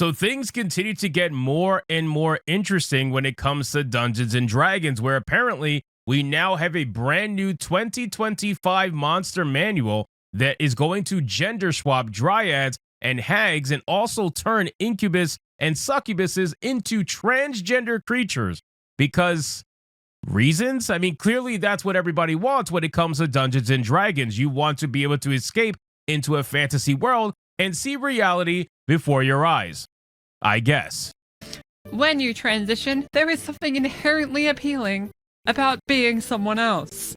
So things continue to get more and more interesting when it comes to Dungeons and Dragons, where apparently we now have a brand new 2025 monster manual that is going to gender swap dryads and hags and also turn incubus and succubuses into transgender creatures because reasons? I mean, clearly that's what everybody wants when it comes to Dungeons and Dragons. You want to be able to escape into a fantasy world and see reality before your eyes, I guess. When you transition, there is something inherently appealing about being someone else.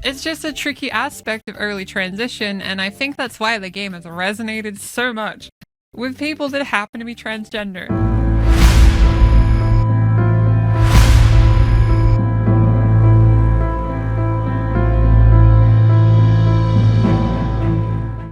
It's just a tricky aspect of early transition, and I think that's why the game has resonated so much with people that happen to be transgender.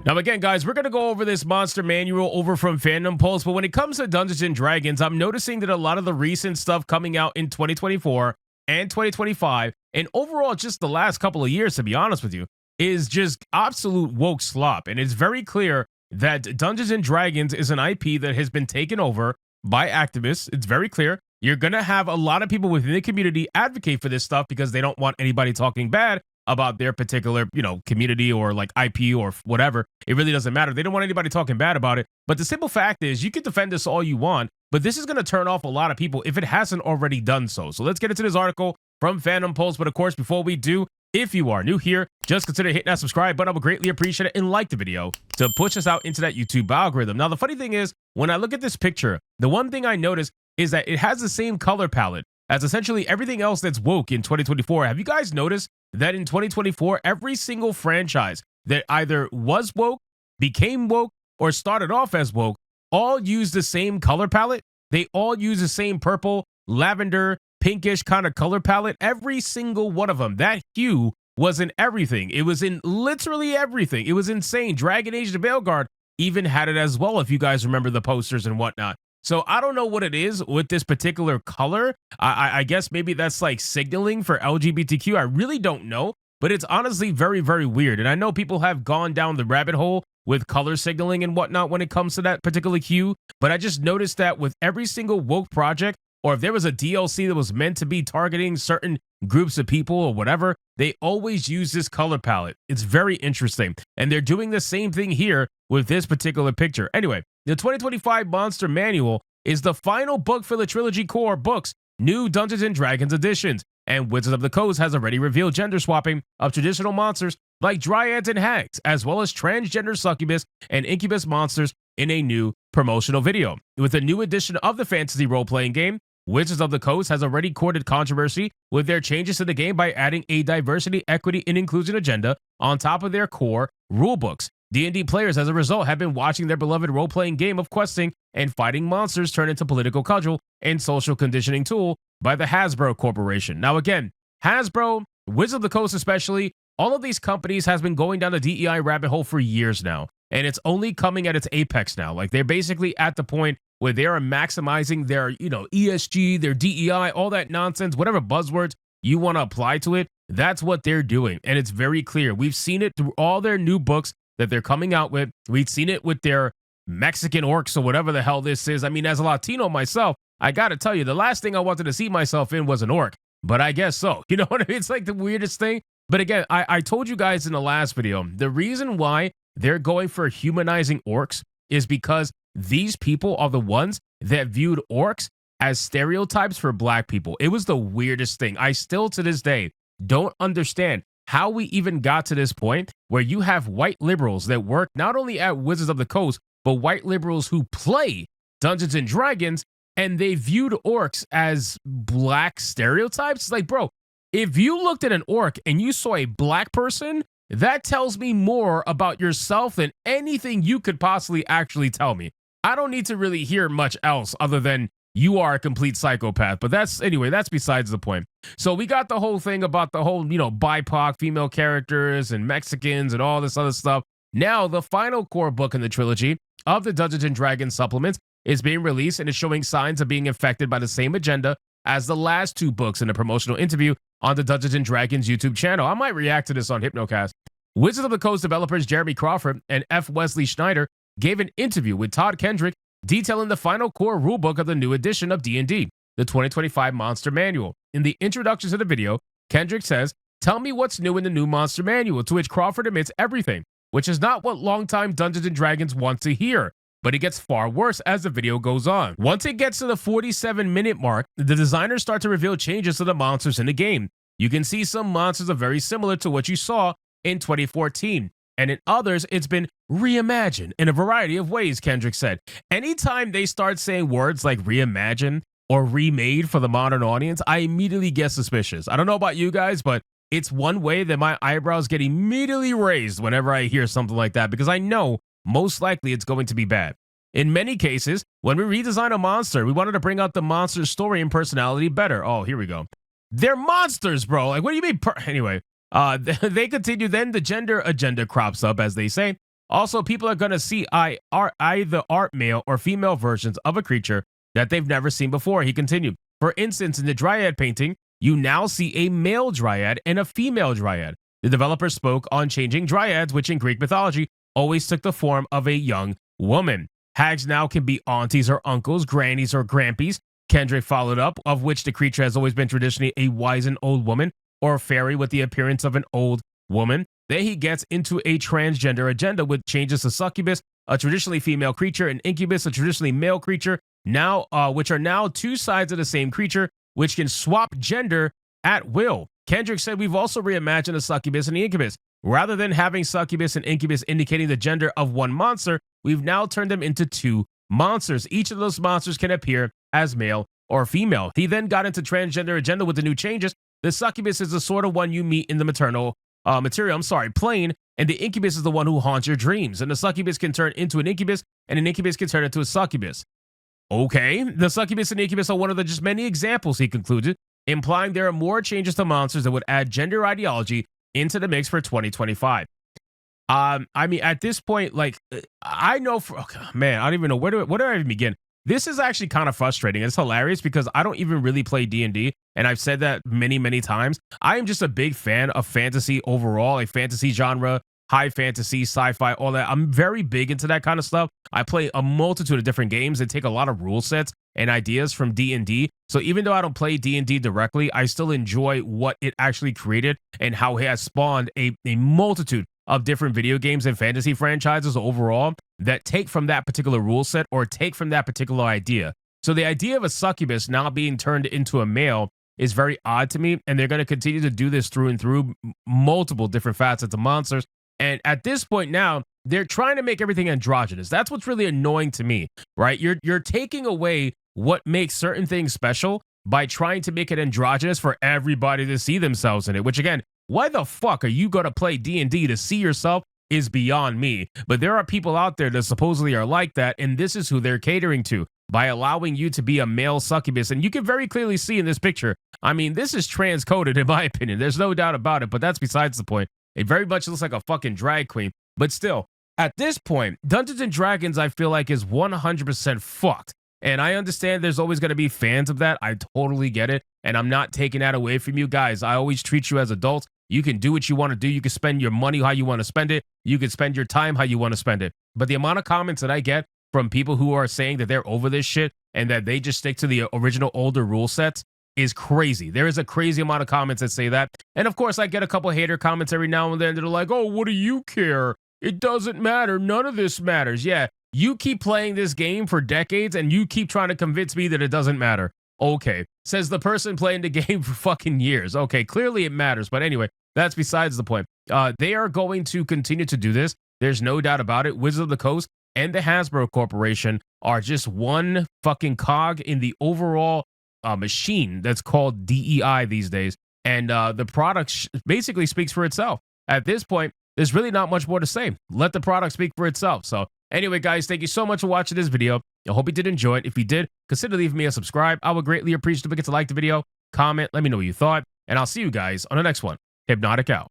Now, again, guys, we're going to go over this monster manual over from Fandom Pulse, but when it comes to Dungeons & Dragons, I'm noticing that a lot of the recent stuff coming out in 2024 and 2025, and overall just the last couple of years, to be honest with you, is just absolute woke slop. And it's very clear that Dungeons & Dragons is an IP that has been taken over by activists. It's very clear. You're going to have a lot of people within the community advocate for this stuff because they don't want anybody talking bad about their particular, community or like IP or whatever. It really doesn't matter. They don't want anybody talking bad about it. But the simple fact is you can defend this all you want, but this is going to turn off a lot of people if it hasn't already done so. So let's get into this article from Fandom Pulse. But of course, before we do, if you are new here, just consider hitting that subscribe button. I would greatly appreciate it and like the video to push us out into that YouTube algorithm. Now, the funny thing is, when I look at this picture, the one thing I notice is that it has the same color palette as essentially everything else that's woke in 2024. Have you guys noticed that in 2024, every single franchise that either was woke, became woke, or started off as woke all use the same color palette? They all use the same purple, lavender, pinkish kind of color palette. Every single one of them. That hue was in everything. It was in literally everything. It was insane. Dragon Age the Veilguard even had it as well, if you guys remember the posters and whatnot. So I don't know what it is with this particular color. I guess maybe that's like signaling for LGBTQ. I really don't know, but it's honestly very, very weird. And I know people have gone down the rabbit hole with color signaling and whatnot when it comes to that particular hue. But I just noticed that with every single woke project, or if there was a DLC that was meant to be targeting certain groups of people or whatever, they always use this color palette. It's very interesting. And they're doing the same thing here with this particular picture. Anyway, the 2025 Monster Manual is the final book for the Trilogy Core books, new Dungeons & Dragons editions, and Wizards of the Coast has already revealed gender swapping of traditional monsters like dryads and hags, as well as transgender succubus and incubus monsters in a new promotional video. With a new edition of the fantasy role-playing game, Wizards of the Coast has already courted controversy with their changes to the game by adding a diversity, equity, and inclusion agenda on top of their core rulebooks. D&D players, as a result, have been watching their beloved role-playing game of questing and fighting monsters turn into political cudgel and social conditioning tool by the Hasbro Corporation. Now, again, Hasbro, Wizards of the Coast especially, all of these companies has been going down the DEI rabbit hole for years now, and it's only coming at its apex now. Like, they're basically at the point where they are maximizing their, ESG, their DEI, all that nonsense, whatever buzzwords you want to apply to it, that's what they're doing. And it's very clear. We've seen it through all their new books that they're coming out with. We've seen it with their Mexican orcs or whatever the hell this is. I mean, as a Latino myself, I got to tell you, the last thing I wanted to see myself in was an orc, but I guess so. You know what I mean? It's like the weirdest thing. But again, I told you guys in the last video, the reason why they're going for humanizing orcs is because these people are the ones that viewed orcs as stereotypes for black people. It was the weirdest thing. I still to this day don't understand how we even got to this point where you have white liberals that work not only at Wizards of the Coast, but white liberals who play Dungeons and Dragons, and they viewed orcs as black stereotypes. Like, bro, if you looked at an orc and you saw a black person, that tells me more about yourself than anything you could possibly actually tell me. I don't need to really hear much else other than you are a complete psychopath. But that's besides the point. So we got the whole thing about the whole, BIPOC female characters and Mexicans and all this other stuff. Now, the final core book in the trilogy of the Dungeons and Dragons supplements is being released and is showing signs of being affected by the same agenda as the last two books in a promotional interview on the Dungeons and Dragons YouTube channel. I might react to this on Hypnocast. Wizards of the Coast developers Jeremy Crawford and F. Wesley Schneider gave an interview with Todd Kendrick detailing the final core rulebook of the new edition of D&D, the 2025 Monster Manual. In the introduction to the video, Kendrick says, "Tell me what's new in the new Monster Manual," to which Crawford admits everything, which is not what longtime Dungeons & Dragons wants to hear. But it gets far worse as the video goes on. Once it gets to the 47-minute mark, the designers start to reveal changes to the monsters in the game. You can see some monsters are very similar to what you saw in 2014, and in others, it's been reimagined in a variety of ways, Kendrick said. Anytime they start saying words like reimagine or remade for the modern audience, I immediately get suspicious. I don't know about you guys, but it's one way that my eyebrows get immediately raised whenever I hear something like that, because I know most likely it's going to be bad. In many cases, when we redesign a monster, we wanted to bring out the monster's story and personality better. Oh, here we go. They're monsters, bro. Like, what do you mean? Anyway, they continue. Then the gender agenda crops up, as they say. Also, people are going to see either art male or female versions of a creature that they've never seen before. He continued. For instance, in the Dryad painting, you now see a male Dryad and a female Dryad. The developer spoke on changing Dryads, which in Greek mythology always took the form of a young woman. Hags now can be aunties or uncles, grannies or grampies. Kendrick followed up, of which the creature has always been traditionally a wizened old woman or a fairy with the appearance of an old woman. Then he gets into a transgender agenda with changes to succubus, a traditionally female creature, and incubus, a traditionally male creature, now which are now two sides of the same creature, which can swap gender at will. Kendrick said, "We've also reimagined the succubus and the incubus. Rather than having succubus and incubus indicating the gender of one monster, we've now turned them into two monsters. Each of those monsters can appear as male or female." He then got into transgender agenda with the new changes. The succubus is the sort of one you meet in the plane, and the incubus is the one who haunts your dreams. And the succubus can turn into an incubus, and an incubus can turn into a succubus. Okay, the succubus and incubus are one of the just many examples, he concluded, implying there are more changes to monsters that would add gender ideology into the mix for 2025. I mean, at this point, like, I know man, I don't even know where do I even begin. This is actually kind of frustrating. It's hilarious because I don't even really play D&D, and I've said that many, many times. I am just a big fan of fantasy overall, like fantasy genre, high fantasy, sci-fi, all that. I'm very big into that kind of stuff. I play a multitude of different games and take a lot of rule sets and ideas from D&D. So even though I don't play D&D directly, I still enjoy what it actually created and how it has spawned a multitude of different video games and fantasy franchises overall that take from that particular rule set or take from that particular idea. So the idea of a succubus now being turned into a male is very odd to me, and they're going to continue to do this through and through multiple different facets of monsters. And at this point now, they're trying to make everything androgynous. That's what's really annoying to me, right? You're taking away what makes certain things special by trying to make it androgynous for everybody to see themselves in it, which again, why the fuck are you going to play D&D to see yourself is beyond me. But there are people out there that supposedly are like that, and this is who they're catering to by allowing you to be a male succubus. And you can very clearly see in this picture, I mean, this is transcoded in my opinion. There's no doubt about it, but that's besides the point. It very much looks like a fucking drag queen. But still, at this point, Dungeons & Dragons, I feel like, is 100% fucked. And I understand there's always going to be fans of that. I totally get it. And I'm not taking that away from you guys. I always treat you as adults. You can do what you want to do. You can spend your money how you want to spend it. You can spend your time how you want to spend it. But the amount of comments that I get from people who are saying that they're over this shit and that they just stick to the original older rule sets is crazy. There is a crazy amount of comments that say that. And of course, I get a couple hater comments every now and then that are like, "Oh, what do you care? It doesn't matter. None of this matters." Yeah, you keep playing this game for decades and you keep trying to convince me that it doesn't matter. Okay, says the person playing the game for fucking years. Okay, clearly it matters. But anyway, that's besides the point. They are going to continue to do this. There's no doubt about it. Wizards of the Coast and the Hasbro Corporation are just one fucking cog in the overall machine that's called DEI these days. And the product basically speaks for itself. At this point, there's really not much more to say. Let the product speak for itself. So anyway, guys, thank you so much for watching this video. I hope you did enjoy it. If you did, consider leaving me a subscribe. I would greatly appreciate if you get to like the video, comment, let me know what you thought, and I'll see you guys on the next one. Hypnotic out.